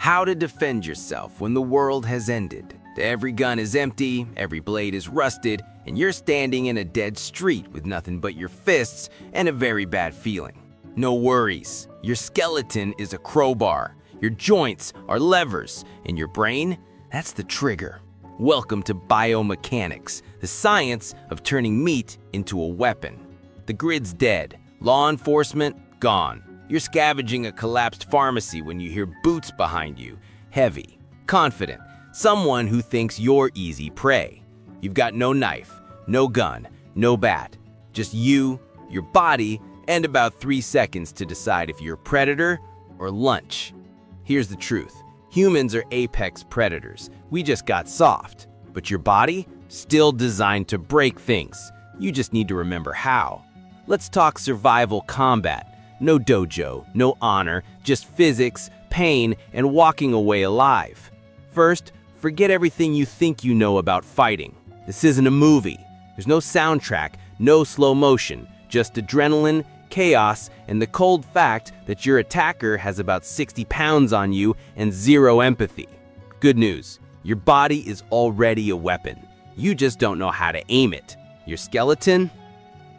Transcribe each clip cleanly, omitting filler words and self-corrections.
How to defend yourself when the world has ended. Every gun is empty, every blade is rusted, and you're standing in a dead street with nothing but your fists and a very bad feeling. No worries, your skeleton is a crowbar, your joints are levers, and your brain, that's the trigger. Welcome to Biomechanics, the science of turning meat into a weapon. The grid's dead, law enforcement gone. You're scavenging a collapsed pharmacy when you hear boots behind you, heavy, confident, someone who thinks you're easy prey. You've got no knife, no gun, no bat, just you, your body, and about 3 seconds to decide if you're predator or lunch. Here's the truth. Humans are apex predators. We just got soft. But your body, still designed to break things. You just need to remember how. Let's talk survival combat. No dojo, no honor, just physics, pain, and walking away alive. First, forget everything you think you know about fighting. This isn't a movie. There's no soundtrack, no slow motion, just adrenaline, chaos, and the cold fact that your attacker has about 60 pounds on you and zero empathy. Good news, your body is already a weapon. You just don't know how to aim it. Your skeleton?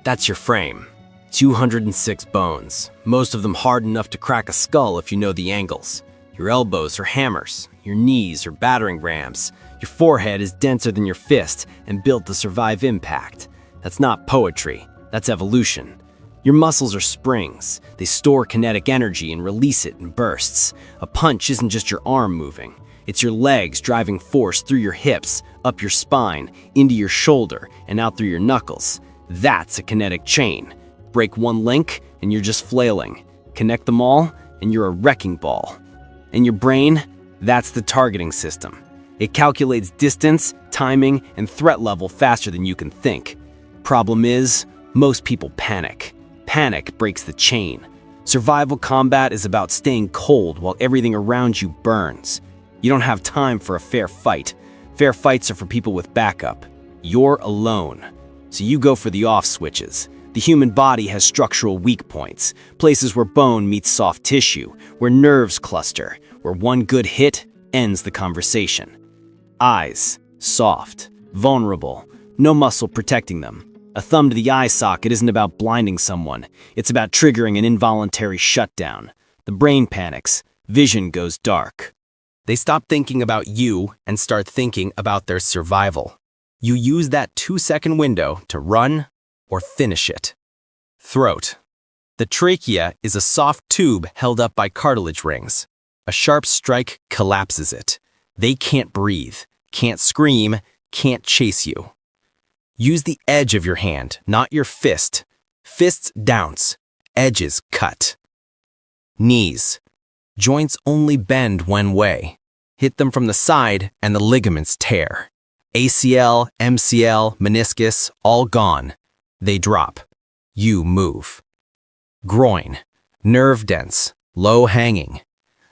That's your frame. 206 bones, most of them hard enough to crack a skull if you know the angles. Your elbows are hammers, your knees are battering rams. Your forehead is denser than your fist and built to survive impact. That's not poetry, that's evolution. Your muscles are springs. They store kinetic energy and release it in bursts. A punch isn't just your arm moving. It's your legs driving force through your hips, up your spine, into your shoulder, and out through your knuckles. That's a kinetic chain. Break one link, and you're just flailing. Connect them all, and you're a wrecking ball. And your brain, that's the targeting system. It calculates distance, timing, and threat level faster than you can think. Problem is, most people panic. Panic breaks the chain. Survival combat is about staying cold while everything around you burns. You don't have time for a fair fight. Fair fights are for people with backup. You're alone. So you go for the off switches. The human body has structural weak points, places where bone meets soft tissue, where nerves cluster, where one good hit ends the conversation. Eyes, soft, vulnerable, no muscle protecting them. A thumb to the eye socket isn't about blinding someone, it's about triggering an involuntary shutdown. The brain panics, vision goes dark. They stop thinking about you and start thinking about their survival. You use that 2-second window to run or finish it. Throat. The trachea is a soft tube held up by cartilage rings. A sharp strike collapses it. They can't breathe, can't scream, can't chase you. Use the edge of your hand, not your fist. Fists dounce, edges cut. Knees. Joints only bend one way. Hit them from the side and the ligaments tear. ACL, MCL, meniscus, all gone. They drop. You move. Groin. Nerve dense, low hanging.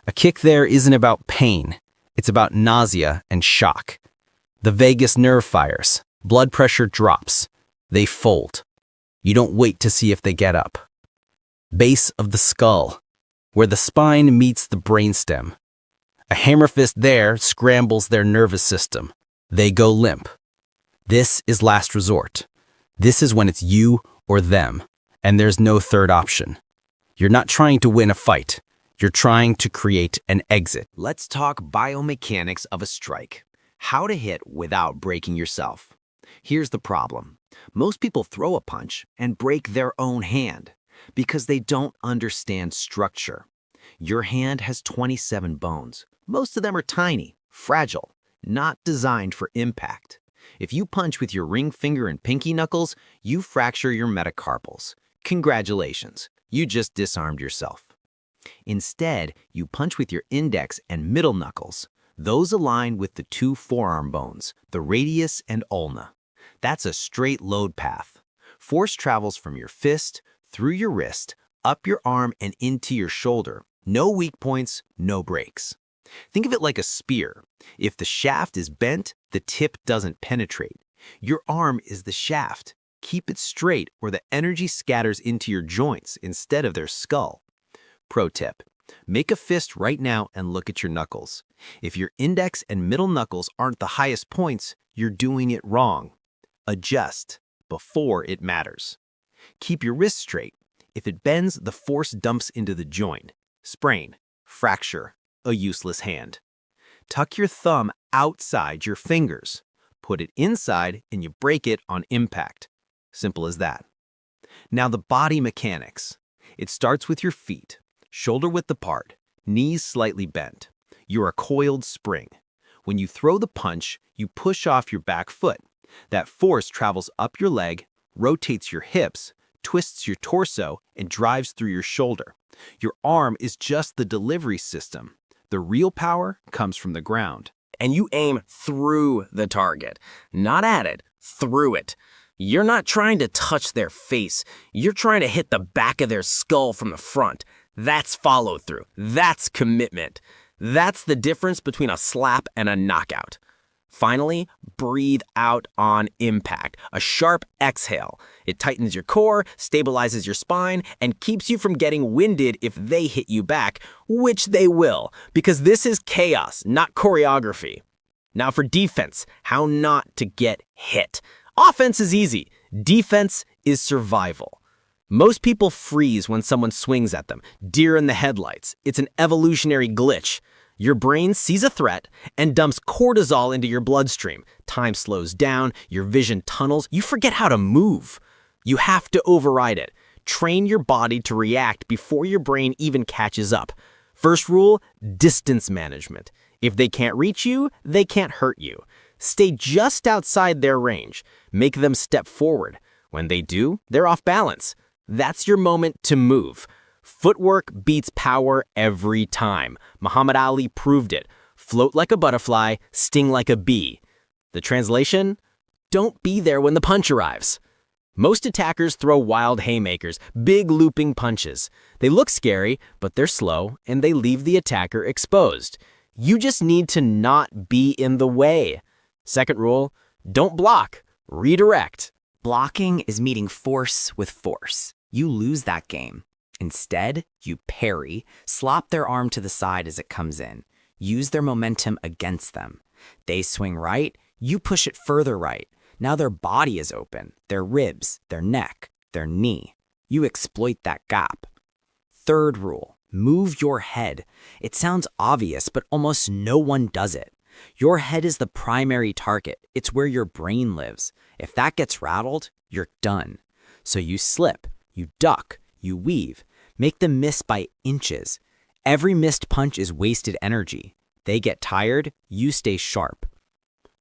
A kick there isn't about pain. It's about nausea and shock. The vagus nerve fires. Blood pressure drops. They fold. You don't wait to see if they get up. Base of the skull, where the spine meets the brainstem. A hammer fist there scrambles their nervous system. They go limp. This is last resort. This is when it's you or them, and there's no third option. You're not trying to win a fight. You're trying to create an exit. Let's talk biomechanics of a strike. How to hit without breaking yourself. Here's the problem. Most people throw a punch and break their own hand because they don't understand structure. Your hand has 27 bones. Most of them are tiny, fragile, not designed for impact. If you punch with your ring finger and pinky knuckles, you fracture your metacarpals. Congratulations, you just disarmed yourself. Instead, you punch with your index and middle knuckles. Those align with the 2 forearm bones, the radius and ulna. That's a straight load path. Force travels from your fist, through your wrist, up your arm, and into your shoulder. No weak points, no breaks. Think of it like a spear. If the shaft is bent, the tip doesn't penetrate. Your arm is the shaft. Keep it straight or the energy scatters into your joints instead of their skull. Pro tip: Make a fist right now and look at your knuckles. If your index and middle knuckles aren't the highest points, you're doing it wrong. Adjust before it matters. Keep your wrist straight. If it bends, the force dumps into the joint. Sprain, fracture, a useless hand. Tuck your thumb outside your fingers. Put it inside and you break it on impact. Simple as that. Now the body mechanics. It starts with your feet, shoulder width apart, knees slightly bent. You're a coiled spring. When you throw the punch, you push off your back foot. That force travels up your leg, rotates your hips, twists your torso, and drives through your shoulder. Your arm is just the delivery system. The real power comes from the ground. And you aim through the target, not at it, through it. You're not trying to touch their face. You're trying to hit the back of their skull from the front. That's follow-through. That's commitment. That's the difference between a slap and a knockout. Finally, breathe out on impact. A sharp exhale. It tightens your core, stabilizes your spine, and keeps you from getting winded if they hit you back, which they will, because this is chaos, not choreography. Now for defense, how not to get hit. Offense is easy. Defense is survival. Most people freeze when someone swings at them. Deer in the headlights. It's an evolutionary glitch. Your brain sees a threat and dumps cortisol into your bloodstream. Time slows down, your vision tunnels, you forget how to move. You have to override it. Train your body to react before your brain even catches up. First rule, distance management. If they can't reach you, they can't hurt you. Stay just outside their range. Make them step forward. When they do, they're off balance. That's your moment to move. Footwork beats power every time. Muhammad Ali proved it. Float like a butterfly, sting like a bee. The translation? Don't be there when the punch arrives. Most attackers throw wild haymakers, big looping punches. They look scary, but they're slow, and they leave the attacker exposed. You just need to not be in the way. Second rule, don't block, redirect. Blocking is meeting force with force. You lose that game. Instead, you parry, slop their arm to the side as it comes in. Use their momentum against them. They swing right, you push it further right. Now their body is open, their ribs, their neck, their knee. You exploit that gap. Third rule, move your head. It sounds obvious, but almost no one does it. Your head is the primary target. It's where your brain lives. If that gets rattled, you're done. So you slip, you duck, you weave. Make them miss by inches. Every missed punch is wasted energy. They get tired, you stay sharp.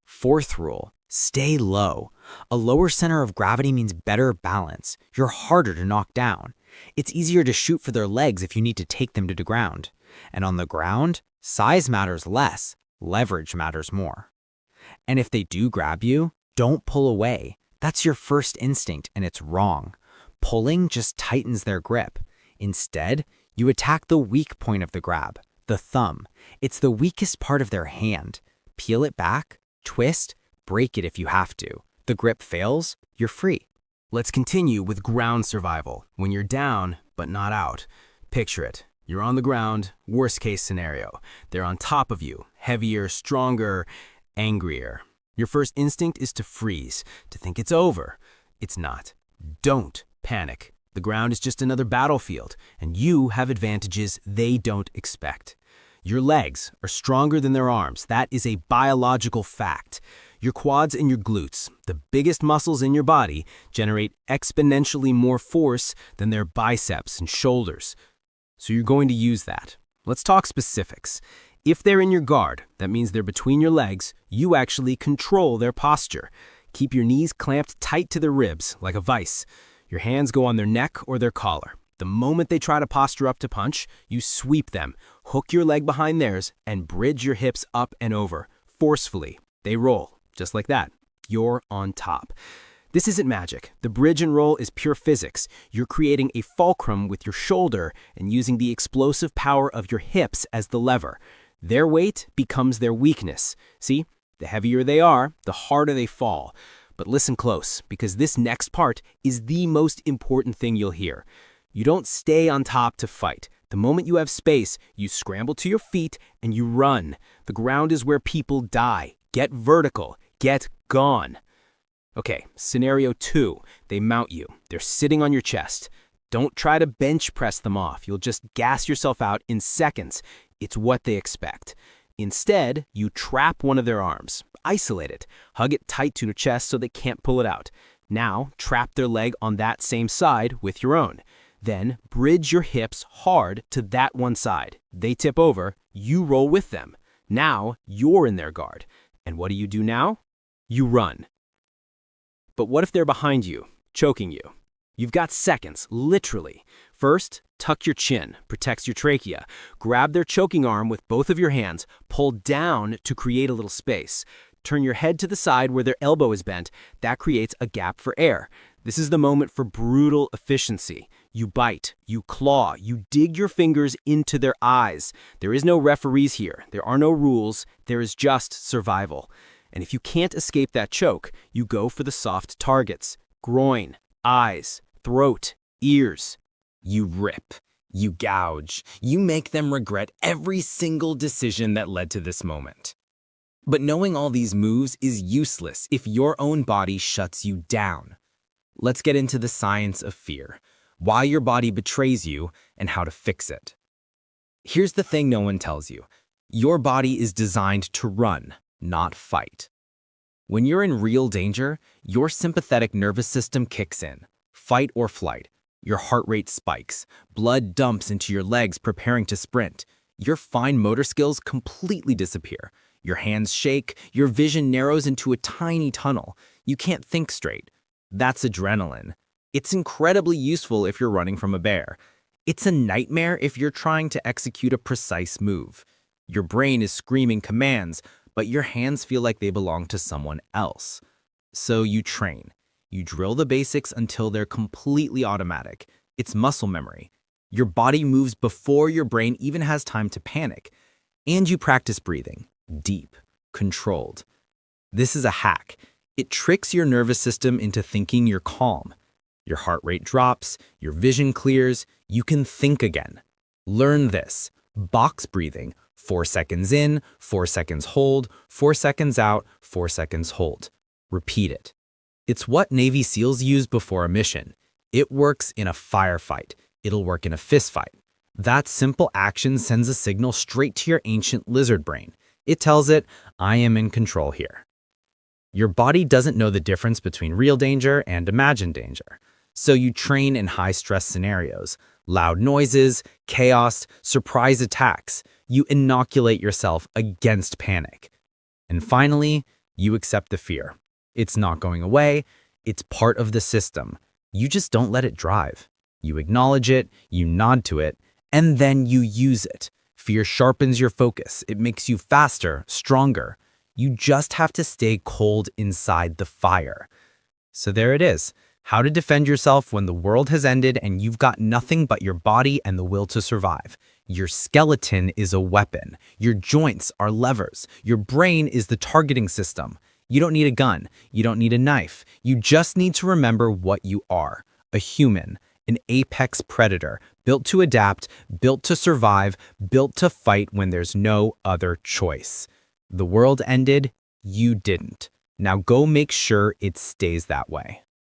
Fourth rule, stay low. A lower center of gravity means better balance. You're harder to knock down. It's easier to shoot for their legs if you need to take them to the ground. And on the ground, size matters less, leverage matters more. And if they do grab you, don't pull away. That's your first instinct, and it's wrong. Pulling just tightens their grip. Instead, you attack the weak point of the grab, the thumb. It's the weakest part of their hand. Peel it back, twist, break it if you have to. The grip fails, you're free. Let's continue with ground survival. When you're down, but not out. Picture it. You're on the ground, worst case scenario. They're on top of you, heavier, stronger, angrier. Your first instinct is to freeze, to think it's over. It's not. Don't panic. The ground is just another battlefield, and you have advantages they don't expect. Your legs are stronger than their arms. That is a biological fact. Your quads and your glutes, the biggest muscles in your body, generate exponentially more force than their biceps and shoulders. So you're going to use that. Let's talk specifics. If they're in your guard, that means they're between your legs, you actually control their posture. Keep your knees clamped tight to their ribs, like a vice. Your hands go on their neck or their collar. The moment they try to posture up to punch, you sweep them, hook your leg behind theirs, and bridge your hips up and over, forcefully. They roll, just like that. You're on top. This isn't magic. The bridge and roll is pure physics. You're creating a fulcrum with your shoulder and using the explosive power of your hips as the lever. Their weight becomes their weakness. See, the heavier they are, the harder they fall. But listen close, because this next part is the most important thing you'll hear. You don't stay on top to fight. The moment you have space, you scramble to your feet and you run. The ground is where people die. Get vertical. Get gone. Okay, scenario 2. They mount you. They're sitting on your chest. Don't try to bench press them off. You'll just gas yourself out in seconds. It's what they expect. Instead, you trap one of their arms. Isolate it. Hug it tight to your chest so they can't pull it out. Now, trap their leg on that same side with your own. Then, bridge your hips hard to that one side. They tip over, you roll with them. Now, you're in their guard. And what do you do now? You run. But what if they're behind you, choking you? You've got seconds, literally. First, tuck your chin, protects your trachea. Grab their choking arm with both of your hands, pull down to create a little space. Turn your head to the side where their elbow is bent. That creates a gap for air. This is the moment for brutal efficiency. You bite, you claw, you dig your fingers into their eyes. There is no referees here. There are no rules. There is just survival. And if you can't escape that choke, you go for the soft targets. Groin, eyes, throat, ears. You rip, you gouge, you make them regret every single decision that led to this moment. But knowing all these moves is useless if your own body shuts you down. Let's get into the science of fear, why your body betrays you, and how to fix it. Here's the thing no one tells you. Your body is designed to run, not fight. When you're in real danger, your sympathetic nervous system kicks in. Fight or flight. Your heart rate spikes. Blood dumps into your legs preparing to sprint. Your fine motor skills completely disappear. Your hands shake. Your vision narrows into a tiny tunnel. You can't think straight. That's adrenaline. It's incredibly useful if you're running from a bear. It's a nightmare if you're trying to execute a precise move. Your brain is screaming commands, but your hands feel like they belong to someone else. So you train. You drill the basics until they're completely automatic. It's muscle memory. Your body moves before your brain even has time to panic. And you practice breathing. Deep. Controlled. This is a hack. It tricks your nervous system into thinking you're calm. Your heart rate drops. Your vision clears. You can think again. Learn this. Box breathing. 4 seconds in, 4 seconds hold, 4 seconds out, 4 seconds hold. Repeat it. It's what Navy SEALs use before a mission. It works in a firefight. It'll work in a fistfight. That simple action sends a signal straight to your ancient lizard brain. It tells it, I am in control here. Your body doesn't know the difference between real danger and imagined danger. So you train in high-stress scenarios. Loud noises, chaos, surprise attacks. You inoculate yourself against panic. And finally, you accept the fear. It's not going away. It's part of the system. You just don't let it drive. You acknowledge it, you nod to it, and then you use it. Fear sharpens your focus. It makes you faster, stronger. You just have to stay cold inside the fire. So there it is. How to defend yourself when the world has ended and you've got nothing but your body and the will to survive. Your skeleton is a weapon. Your joints are levers. Your brain is the targeting system. You don't need a gun. You don't need a knife. You just need to remember what you are. A human, an apex predator, built to adapt, built to survive, built to fight when there's no other choice. The world ended. You didn't. Now go make sure it stays that way.